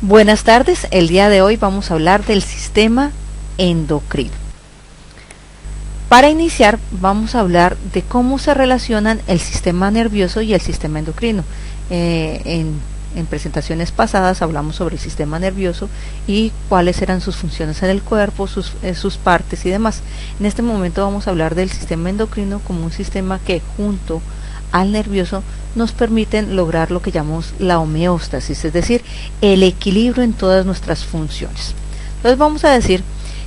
Buenas tardes, el día de hoy vamos a hablar del sistema endocrino. Para iniciar vamos a hablar de cómo se relacionan el sistema nervioso y el sistema endocrino. En presentaciones pasadas hablamos sobre el sistema nervioso y cuáles eran sus funciones en el cuerpo, sus partes y demás. En este momento vamos a hablar del sistema endocrino como un sistema que junto al nervioso nos permiten lograr lo que llamamos la homeostasis, es decir, el equilibrio en todas nuestras funciones. Entonces vamos a decir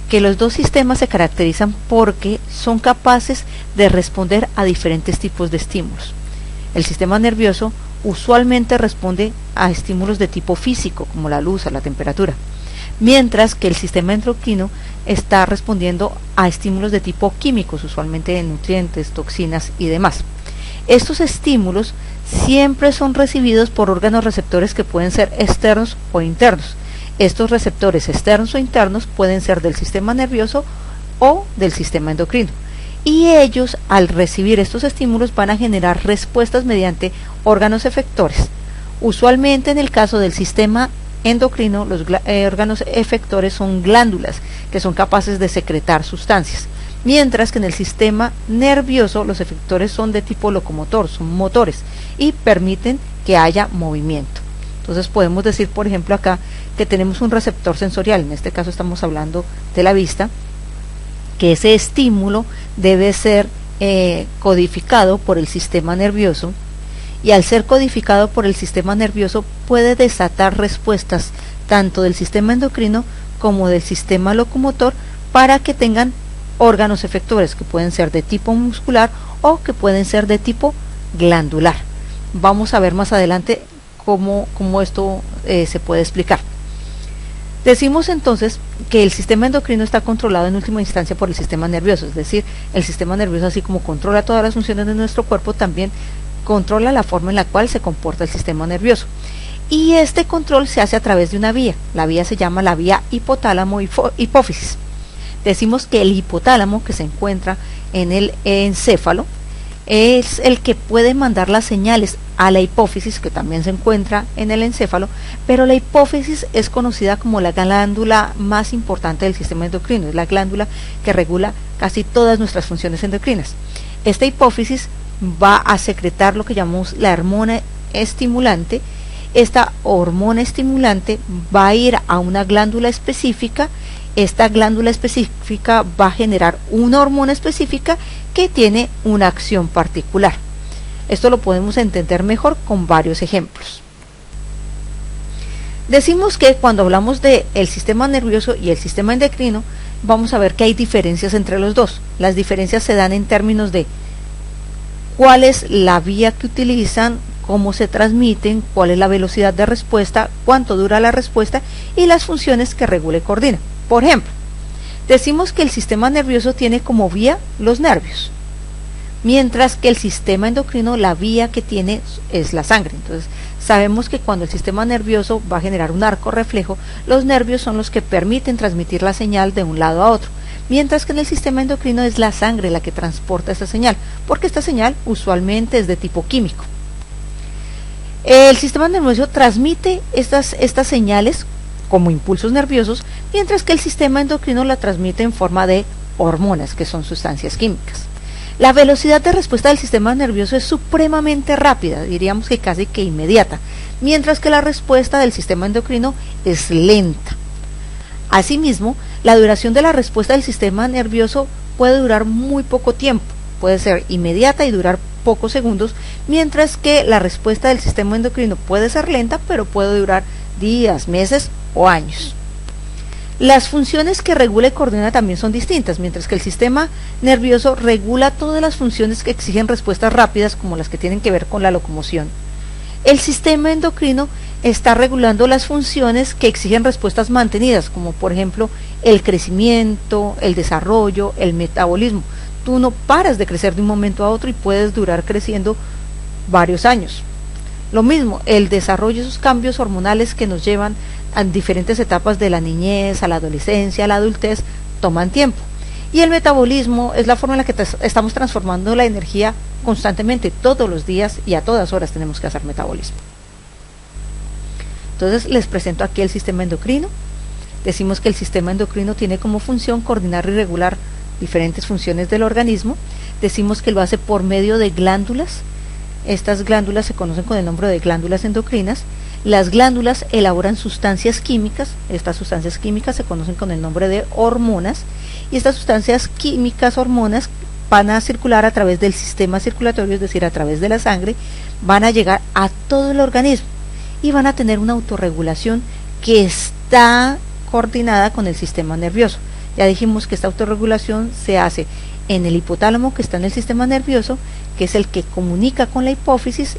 que los dos sistemas se caracterizan porque son capaces de responder a diferentes tipos de estímulos. El sistema nervioso usualmente responde a estímulos de tipo físico, como la luz o la temperatura, mientras que el sistema endocrino está respondiendo a estímulos de tipo químicos, usualmente de nutrientes, toxinas y demás. Estos estímulos siempre son recibidos por órganos receptores que pueden ser externos o internos. Estos receptores externos o internos pueden ser del sistema nervioso o del sistema endocrino. Y ellos, al recibir estos estímulos, van a generar respuestas mediante órganos efectores. Usualmente en el caso del sistema endocrino, los órganos efectores son glándulas que son capaces de secretar sustancias, mientras que en el sistema nervioso los efectores son de tipo locomotor, son motores y permiten que haya movimiento. Entonces podemos decir, por ejemplo, acá que tenemos un receptor sensorial, en este caso estamos hablando de la vista, que ese estímulo debe ser codificado por el sistema nervioso, y al ser codificado por el sistema nervioso puede desatar respuestas tanto del sistema endocrino como del sistema locomotor para que tengan órganos efectores que pueden ser de tipo muscular o que pueden ser de tipo glandular. Vamos a ver más adelante cómo esto se puede explicar. Decimos entonces que el sistema endocrino está controlado en última instancia por el sistema nervioso, es decir, el sistema nervioso, así como controla todas las funciones de nuestro cuerpo, también controla la forma en la cual se comporta el sistema nervioso. Y este control se hace a través de una vía. La vía se llama la vía hipotálamo-hipófisis. Decimos que el hipotálamo, que se encuentra en el encéfalo, es el que puede mandar las señales a la hipófisis, que también se encuentra en el encéfalo, pero la hipófisis es conocida como la glándula más importante del sistema endocrino, es la glándula que regula casi todas nuestras funciones endocrinas. Esta hipófisis va a secretar lo que llamamos la hormona estimulante. Esta hormona estimulante va a ir a una glándula específica. Esta glándula específica va a generar una hormona específica que tiene una acción particular. Esto lo podemos entender mejor con varios ejemplos. Decimos que cuando hablamos del sistema nervioso y el sistema endocrino, vamos a ver que hay diferencias entre los dos. Las diferencias se dan en términos de cuál es la vía que utilizan, cómo se transmiten, cuál es la velocidad de respuesta, cuánto dura la respuesta y las funciones que regula y coordina. Por ejemplo, decimos que el sistema nervioso tiene como vía los nervios, mientras que el sistema endocrino, la vía que tiene es la sangre. Entonces sabemos que cuando el sistema nervioso va a generar un arco reflejo, los nervios son los que permiten transmitir la señal de un lado a otro, mientras que en el sistema endocrino es la sangre la que transporta esa señal, porque esta señal usualmente es de tipo químico. El sistema nervioso transmite estas señales como impulsos nerviosos, mientras que el sistema endocrino la transmite en forma de hormonas, que son sustancias químicas. La velocidad de respuesta del sistema nervioso es supremamente rápida, diríamos que casi que inmediata, mientras que la respuesta del sistema endocrino es lenta. Asimismo, la duración de la respuesta del sistema nervioso puede durar muy poco tiempo, puede ser inmediata y durar pocos segundos, mientras que la respuesta del sistema endocrino puede ser lenta, pero puede durar días, meses o años. Las funciones que regula y coordina también son distintas. Mientras que el sistema nervioso regula todas las funciones que exigen respuestas rápidas, como las que tienen que ver con la locomoción, el sistema endocrino está regulando las funciones que exigen respuestas mantenidas, como por ejemplo el crecimiento, el desarrollo, el metabolismo. Tú no paras de crecer de un momento a otro y puedes durar creciendo varios años. Lo mismo, el desarrollo, esos cambios hormonales que nos llevan a diferentes etapas de la niñez, a la adolescencia, a la adultez, toman tiempo. Y el metabolismo es la forma en la que estamos transformando la energía constantemente, todos los días y a todas horas tenemos que hacer metabolismo. Entonces les presento aquí el sistema endocrino. Decimos que el sistema endocrino tiene como función coordinar y regular diferentes funciones del organismo. Decimos que lo hace por medio de glándulas. Estas glándulas se conocen con el nombre de glándulas endocrinas. Las glándulas elaboran sustancias químicas. Estas sustancias químicas se conocen con el nombre de hormonas. Y estas sustancias químicas, hormonas, van a circular a través del sistema circulatorio, es decir, a través de la sangre, van a llegar a todo el organismo y van a tener una autorregulación que está coordinada con el sistema nervioso. Ya dijimos que esta autorregulación se hace en el hipotálamo, que está en el sistema nervioso, que es el que comunica con la hipófisis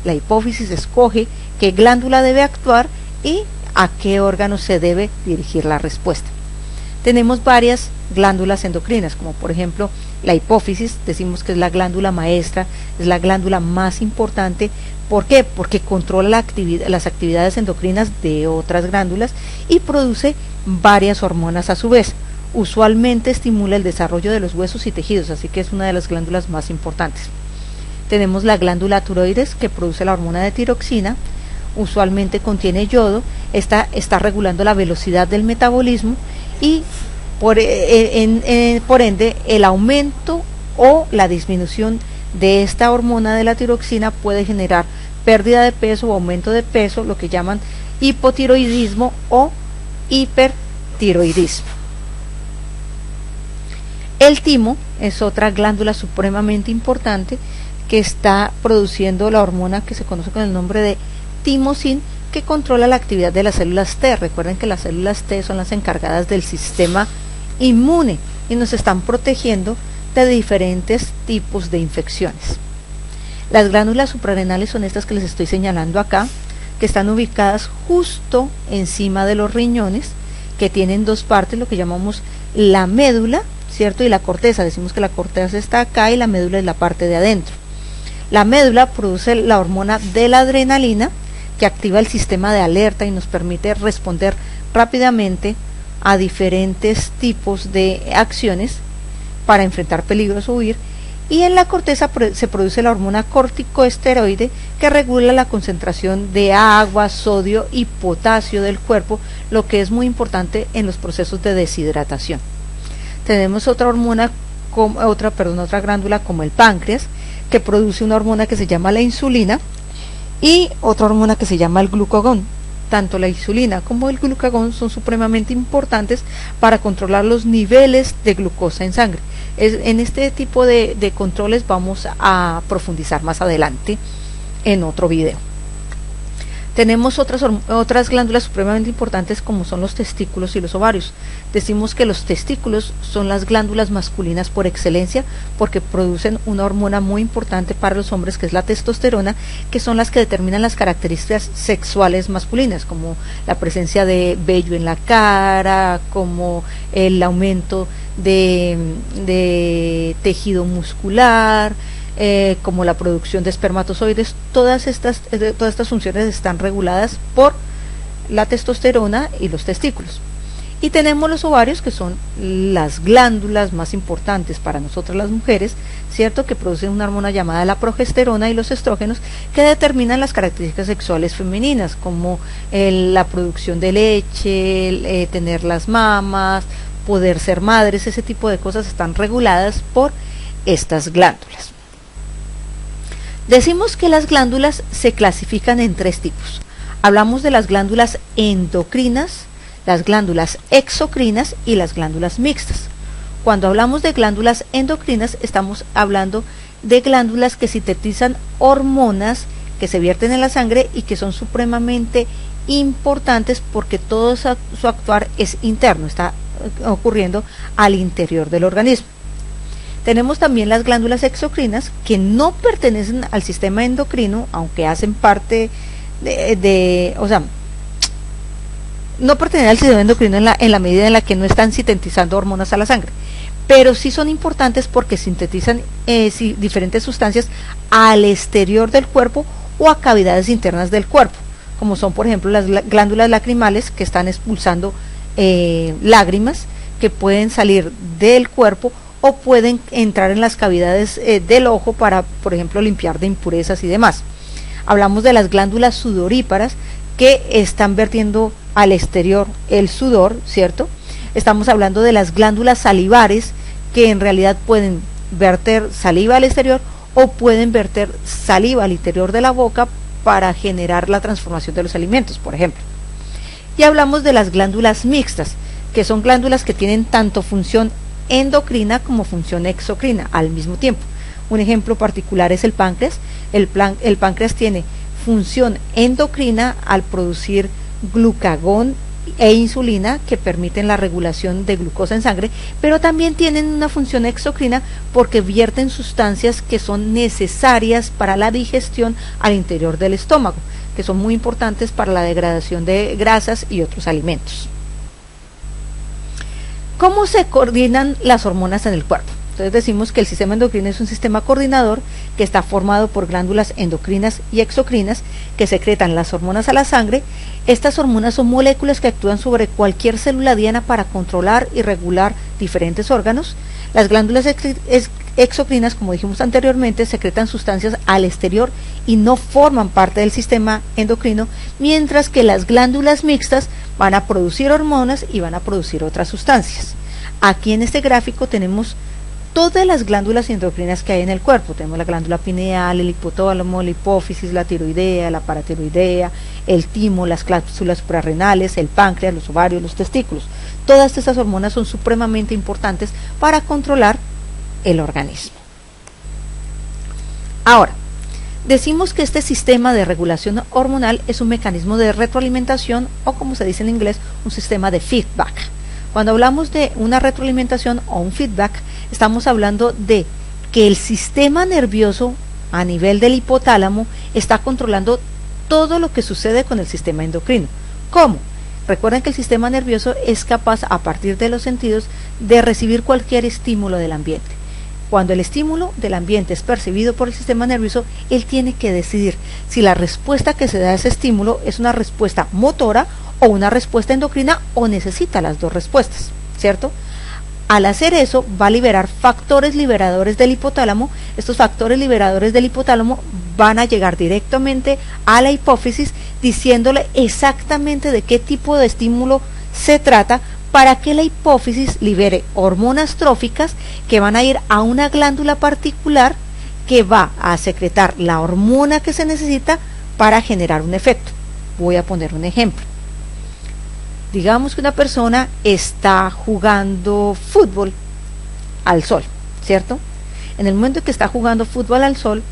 escoge qué glándula debe actuar y a qué órgano se debe dirigir la respuesta. Tenemos varias glándulas endocrinas, como por ejemplo la hipófisis, decimos que es la glándula maestra, es la glándula más importante. ¿Por qué? Porque controla las actividades endocrinas de otras glándulas y produce varias hormonas a su vez. Usualmente estimula el desarrollo de los huesos y tejidos, así que es una de las glándulas más importantes. Tenemos la glándula tiroides, que produce la hormona de tiroxina, usualmente contiene yodo, está regulando la velocidad del metabolismo y por ende el aumento o la disminución de esta hormona de la tiroxina puede generar pérdida de peso o aumento de peso, lo que llaman hipotiroidismo o hipertiroidismo. El timo es otra glándula supremamente importante que está produciendo la hormona que se conoce con el nombre de timosin, que controla la actividad de las células T. Recuerden que las células T son las encargadas del sistema inmune y nos están protegiendo de diferentes tipos de infecciones. Las glándulas suprarrenales son estas que les estoy señalando acá, que están ubicadas justo encima de los riñones, que tienen dos partes, lo que llamamos la médula, ¿cierto? Y la corteza. Decimos que la corteza está acá y la médula es la parte de adentro. La médula produce la hormona de la adrenalina, que activa el sistema de alerta y nos permite responder rápidamente a diferentes tipos de acciones para enfrentar peligros o huir. Y en la corteza se produce la hormona corticosteroide, que regula la concentración de agua, sodio y potasio del cuerpo, lo que es muy importante en los procesos de deshidratación. Tenemos otra glándula como el páncreas, que produce una hormona que se llama la insulina y otra hormona que se llama el glucagón. Tanto la insulina como el glucagón son supremamente importantes para controlar los niveles de glucosa en sangre. En este tipo de controles vamos a profundizar más adelante en otro video. Tenemos otras glándulas supremamente importantes, como son los testículos y los ovarios. Decimos que los testículos son las glándulas masculinas por excelencia, porque producen una hormona muy importante para los hombres, que es la testosterona, que son las que determinan las características sexuales masculinas, como la presencia de vello en la cara, como el aumento de tejido muscular, como la producción de espermatozoides. Todas estas funciones están reguladas por la testosterona y los testículos. Y tenemos los ovarios, que son las glándulas más importantes para nosotras las mujeres, ¿cierto? Que producen una hormona llamada la progesterona y los estrógenos, que determinan las características sexuales femeninas, como la producción de leche, tener las mamas, poder ser madres. Ese tipo de cosas están reguladas por estas glándulas. Decimos que las glándulas se clasifican en tres tipos. Hablamos de las glándulas endocrinas, las glándulas exocrinas y las glándulas mixtas. Cuando hablamos de glándulas endocrinas, estamos hablando de glándulas que sintetizan hormonas que se vierten en la sangre y que son supremamente importantes, porque todo su actuar es interno, está ocurriendo al interior del organismo. Tenemos también las glándulas exocrinas, que no pertenecen al sistema endocrino, aunque hacen parte no pertenecen al sistema endocrino en la medida en la que no están sintetizando hormonas a la sangre, pero sí son importantes porque sintetizan diferentes sustancias al exterior del cuerpo o a cavidades internas del cuerpo, como son por ejemplo las glándulas lacrimales, que están expulsando lágrimas que pueden salir del cuerpo o pueden entrar en las cavidades del ojo para, por ejemplo, limpiar de impurezas y demás. Hablamos de las glándulas sudoríparas, que están vertiendo al exterior el sudor, ¿cierto? Estamos hablando de las glándulas salivares, que en realidad pueden verter saliva al exterior o pueden verter saliva al interior de la boca para generar la transformación de los alimentos, por ejemplo. Y hablamos de las glándulas mixtas, que son glándulas que tienen tanto función endocrina como función exocrina al mismo tiempo. Un ejemplo particular es el páncreas. El páncreas tiene función endocrina al producir glucagón e insulina, que permiten la regulación de glucosa en sangre, pero también tienen una función exocrina porque vierten sustancias que son necesarias para la digestión al interior del estómago, que son muy importantes para la degradación de grasas y otros alimentos. ¿Cómo se coordinan las hormonas en el cuerpo? Entonces decimos que el sistema endocrino es un sistema coordinador que está formado por glándulas endocrinas y exocrinas que secretan las hormonas a la sangre. Estas hormonas son moléculas que actúan sobre cualquier célula diana para controlar y regular diferentes órganos. Las glándulas exocrinas, como dijimos anteriormente, secretan sustancias al exterior y no forman parte del sistema endocrino, mientras que las glándulas mixtas van a producir hormonas y van a producir otras sustancias. Aquí en este gráfico tenemos todas las glándulas endocrinas que hay en el cuerpo. Tenemos la glándula pineal, el hipotálamo, la hipófisis, la tiroidea, la paratiroidea, el timo, las cláusulas suprarrenales, el páncreas, los ovarios, los testículos. Todas estas hormonas son supremamente importantes para controlar el organismo. Ahora, decimos que este sistema de regulación hormonal es un mecanismo de retroalimentación, o como se dice en inglés, un sistema de feedback. Cuando hablamos de una retroalimentación o un feedback, estamos hablando de que el sistema nervioso a nivel del hipotálamo está controlando todo lo que sucede con el sistema endocrino. ¿Cómo? Recuerden que el sistema nervioso es capaz, a partir de los sentidos, de recibir cualquier estímulo del ambiente. Cuando el estímulo del ambiente es percibido por el sistema nervioso, él tiene que decidir si la respuesta que se da a ese estímulo es una respuesta motora o una respuesta endocrina, o necesita las dos respuestas, ¿cierto? Al hacer eso, va a liberar factores liberadores del hipotálamo. Estos factores liberadores del hipotálamo van a llegar directamente a la hipófisis, diciéndole exactamente de qué tipo de estímulo se trata, para que la hipófisis libere hormonas tróficas que van a ir a una glándula particular que va a secretar la hormona que se necesita para generar un efecto. Voy a poner un ejemplo. Digamos que una persona está jugando fútbol al sol, ¿cierto? En el momento que está jugando fútbol al sol,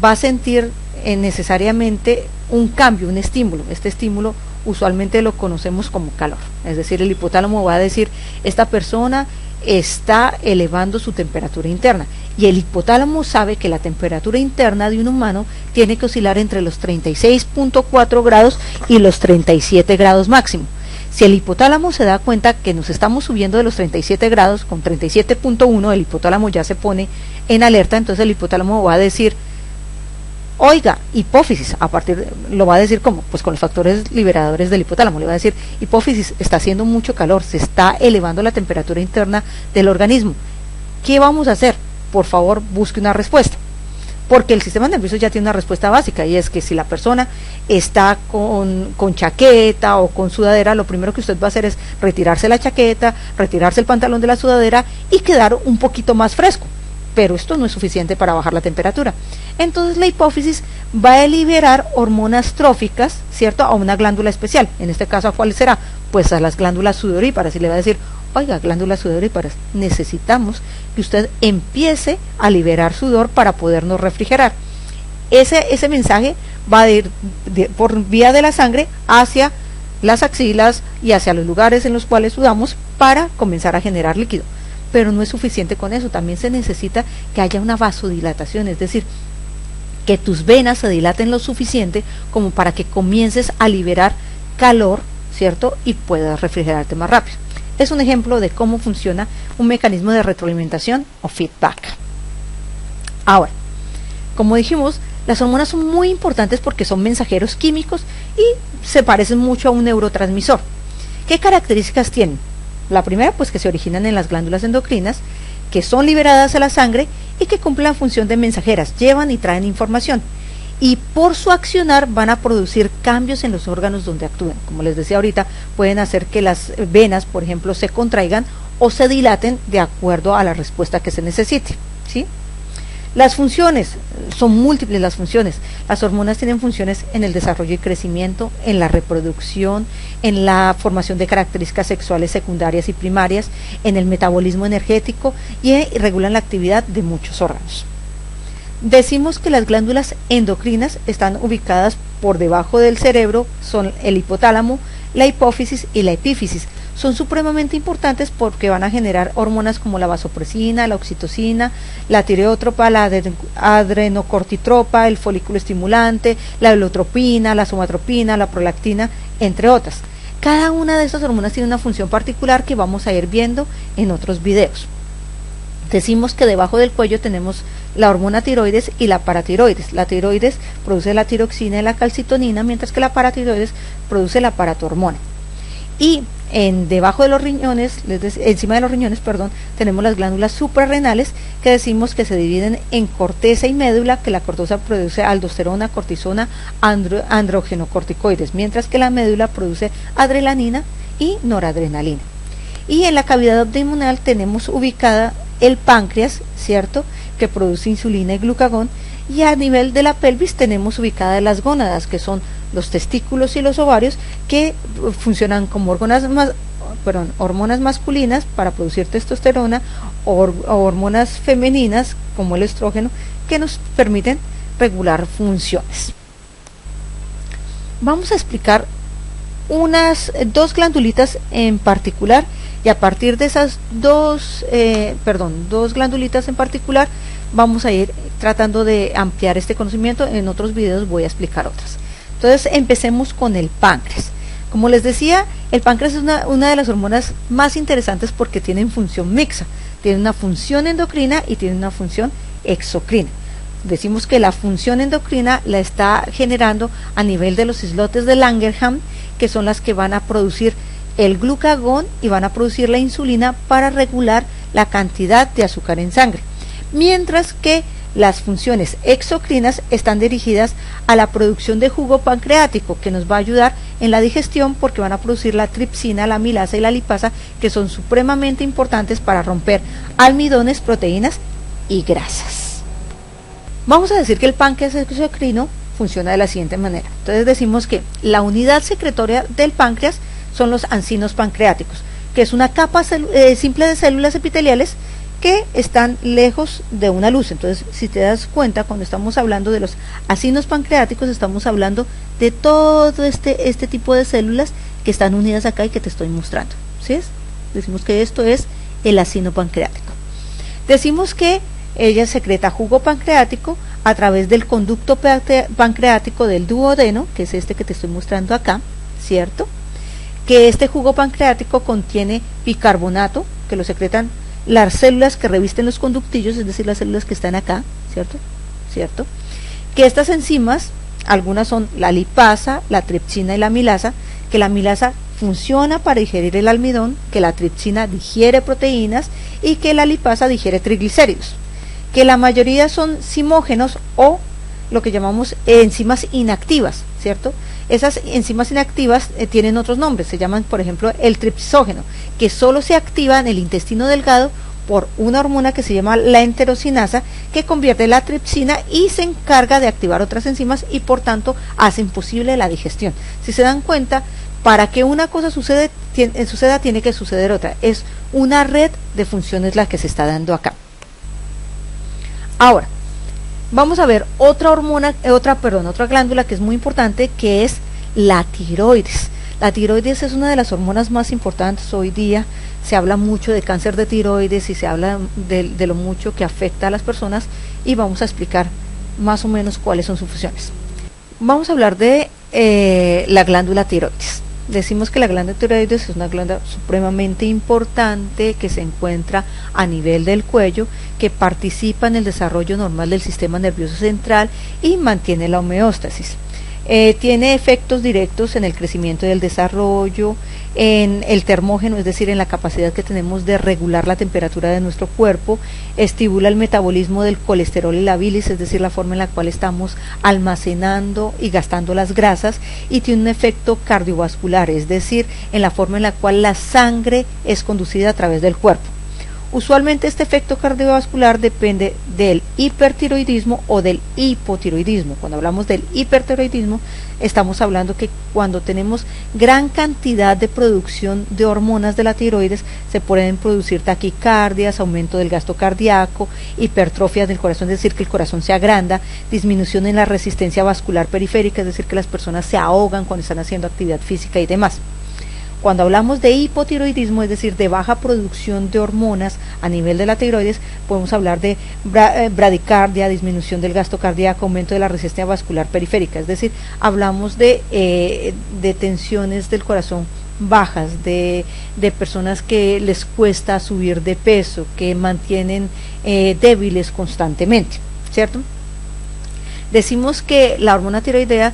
va a sentir necesariamente un cambio, un estímulo. Este estímulo usualmente lo conocemos como calor. Es decir, el hipotálamo va a decir, esta persona está elevando su temperatura interna. Y el hipotálamo sabe que la temperatura interna de un humano tiene que oscilar entre los 36.4 grados y los 37 grados máximo. Si el hipotálamo se da cuenta que nos estamos subiendo de los 37 grados, con 37.1 el hipotálamo ya se pone en alerta. Entonces el hipotálamo va a decir, oiga, hipófisis, lo va a decir ¿cómo? Pues con los factores liberadores del hipotálamo. Le va a decir, hipófisis, está haciendo mucho calor, se está elevando la temperatura interna del organismo. ¿Qué vamos a hacer? Por favor, busque una respuesta. Porque el sistema nervioso ya tiene una respuesta básica, y es que si la persona está con chaqueta o con sudadera, lo primero que usted va a hacer es retirarse la chaqueta, retirarse el pantalón de la sudadera y quedar un poquito más fresco. Pero esto no es suficiente para bajar la temperatura. Entonces la hipófisis va a liberar hormonas tróficas, ¿cierto?, a una glándula especial. En este caso, ¿a cuál será? Pues a las glándulas sudoríparas, y le va a decir, oiga, glándulas sudoríparas, necesitamos que usted empiece a liberar sudor para podernos refrigerar. Ese mensaje va a ir por vía de la sangre hacia las axilas y hacia los lugares en los cuales sudamos para comenzar a generar líquido. Pero no es suficiente con eso, también se necesita que haya una vasodilatación, es decir, que tus venas se dilaten lo suficiente como para que comiences a liberar calor, ¿cierto?, y puedas refrigerarte más rápido. Es un ejemplo de cómo funciona un mecanismo de retroalimentación o feedback. Ahora, como dijimos, las hormonas son muy importantes porque son mensajeros químicos y se parecen mucho a un neurotransmisor. ¿Qué características tienen? La primera, pues que se originan en las glándulas endocrinas, que son liberadas a la sangre y que cumplen la función de mensajeras, llevan y traen información. y por su accionar van a producir cambios en los órganos donde actúen. Como les decía ahorita, pueden hacer que las venas, por ejemplo, se contraigan o se dilaten de acuerdo a la respuesta que se necesite, ¿sí? Las funciones, son múltiples las funciones. Las hormonas tienen funciones en el desarrollo y crecimiento, en la reproducción, en la formación de características sexuales secundarias y primarias, en el metabolismo energético y regulan la actividad de muchos órganos. Decimos que las glándulas endocrinas están ubicadas por debajo del cerebro, son el hipotálamo, la hipófisis y la epífisis. Son supremamente importantes porque van a generar hormonas como la vasopresina, la oxitocina, la tireotropa, la adrenocortitropa, el folículo estimulante, la eulotropina, la somatropina, la prolactina, entre otras. Cada una de estas hormonas tiene una función particular que vamos a ir viendo en otros videos. Decimos que debajo del cuello tenemos la hormona tiroides y la paratiroides. La tiroides produce la tiroxina y la calcitonina, mientras que la paratiroides produce la paratormona. Y debajo de los riñones, encima de los riñones, tenemos las glándulas suprarrenales, que decimos que se dividen en corteza y médula, que la corteza produce aldosterona, cortisona, androgenocorticoides, mientras que la médula produce adrenalina y noradrenalina. Y en la cavidad abdominal tenemos ubicada el páncreas, ¿cierto?, que produce insulina y glucagón, y a nivel de la pelvis tenemos ubicadas las gónadas, que son los testículos y los ovarios, que funcionan como hormonas masculinas para producir testosterona, o hormonas femeninas como el estrógeno, que nos permiten regular funciones. Vamos a explicar dos glandulitas en particular, y a partir de esas dos glandulitas en particular vamos a ir tratando de ampliar este conocimiento. En otros videos voy a explicar otras. Entonces empecemos con el páncreas. Como les decía, el páncreas es una de las hormonas más interesantes porque tienen función mixta. Tiene una función endocrina y tiene una función exocrina. Decimos que la función endocrina la está generando a nivel de los islotes de Langerhans, que son las que van a producir el glucagón y van a producir la insulina para regular la cantidad de azúcar en sangre. Mientras que las funciones exocrinas están dirigidas a la producción de jugo pancreático, que nos va a ayudar en la digestión porque van a producir la tripsina, la amilasa y la lipasa, que son supremamente importantes para romper almidones, proteínas y grasas. Vamos a decir que el páncreas exocrino funciona de la siguiente manera. Entonces decimos que la unidad secretoria del páncreas son los acinos pancreáticos, que es una capa simple de células epiteliales que están lejos de una luz. Entonces, si te das cuenta, cuando estamos hablando de los acinos pancreáticos, estamos hablando de todo este tipo de células que están unidas acá y que te estoy mostrando. ¿Sí es? Decimos que esto es el acino pancreático. Decimos que ella secreta jugo pancreático a través del conducto pancreático del duodeno, que es este que te estoy mostrando acá, ¿cierto? Que este jugo pancreático contiene bicarbonato, que lo secretan las células que revisten los conductillos, es decir, las células que están acá, ¿cierto? Que estas enzimas, algunas son la lipasa, la tripsina y la amilasa, que la amilasa funciona para digerir el almidón, que la tripsina digiere proteínas y que la lipasa digiere triglicéridos, que la mayoría son simógenos o lo que llamamos enzimas inactivas, ¿cierto? Esas enzimas inactivas tienen otros nombres, se llaman, por ejemplo, el tripsógeno, que solo se activa en el intestino delgado por una hormona que se llama la enterocinasa, que convierte la tripsina y se encarga de activar otras enzimas y por tanto hacen posible la digestión. Si se dan cuenta, para que una cosa suceda tiene que suceder otra. Es una red de funciones la que se está dando acá. Ahora, vamos a ver otra glándula que es muy importante, que es la tiroides. La tiroides es una de las hormonas más importantes hoy día. Se habla mucho de cáncer de tiroides y se habla de lo mucho que afecta a las personas, y vamos a explicar más o menos cuáles son sus funciones. Vamos a hablar de la glándula tiroides. Decimos que la glándula tiroides es una glándula supremamente importante que se encuentra a nivel del cuello, que participa en el desarrollo normal del sistema nervioso central y mantiene la homeostasis. Tiene efectos directos en el crecimiento y el desarrollo, en el termógeno, es decir, en la capacidad que tenemos de regular la temperatura de nuestro cuerpo, estimula el metabolismo del colesterol y la bilis, es decir, la forma en la cual estamos almacenando y gastando las grasas, y tiene un efecto cardiovascular, es decir, en la forma en la cual la sangre es conducida a través del cuerpo. Usualmente este efecto cardiovascular depende del hipertiroidismo o del hipotiroidismo. Cuando hablamos del hipertiroidismo, estamos hablando que cuando tenemos gran cantidad de producción de hormonas de la tiroides, se pueden producir taquicardias, aumento del gasto cardíaco, hipertrofia del corazón, es decir, que el corazón se agranda, disminución en la resistencia vascular periférica, es decir, que las personas se ahogan cuando están haciendo actividad física y demás. Cuando hablamos de hipotiroidismo, es decir, de baja producción de hormonas a nivel de la tiroides, podemos hablar de bradicardia, disminución del gasto cardíaco, aumento de la resistencia vascular periférica, es decir, hablamos de tensiones del corazón bajas, de personas que les cuesta subir de peso, que mantienen débiles constantemente, ¿cierto? Decimos que la hormona tiroidea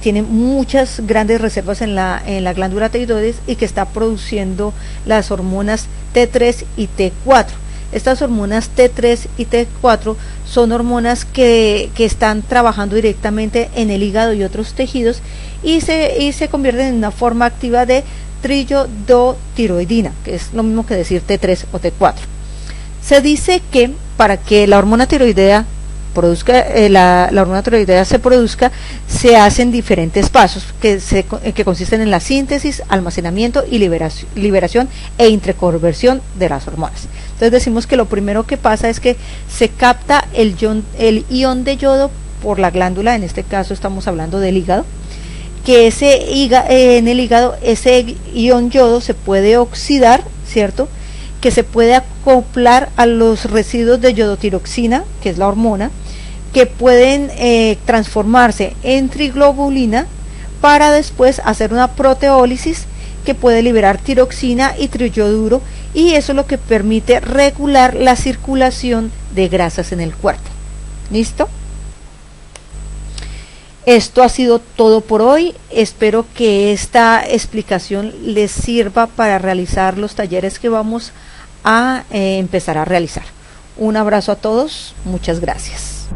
tiene muchas grandes reservas en la glándula tiroides y que está produciendo las hormonas T3 y T4. Estas hormonas T3 y T4 son hormonas que están trabajando directamente en el hígado y otros tejidos y se convierten en una forma activa de trillodotiroidina, que es lo mismo que decir T3 o T4. Se dice que para que la hormona tiroidea la hormona tiroidea se produzca, se hacen diferentes pasos que consisten en la síntesis, almacenamiento y liberación e interconversión de las hormonas. Entonces decimos que lo primero que pasa es que se capta el ion de yodo por la glándula, en este caso estamos hablando del hígado, que en el hígado ese ion yodo se puede oxidar, ¿cierto?, que se puede acoplar a los residuos de yodotiroxina, que es la hormona, que pueden transformarse en triglobulina para después hacer una proteólisis que puede liberar tiroxina y triyoduro, y eso es lo que permite regular la circulación de grasas en el cuerpo. ¿Listo? Esto ha sido todo por hoy. Espero que esta explicación les sirva para realizar los talleres que vamos a empezar a realizar. Un abrazo a todos, muchas gracias.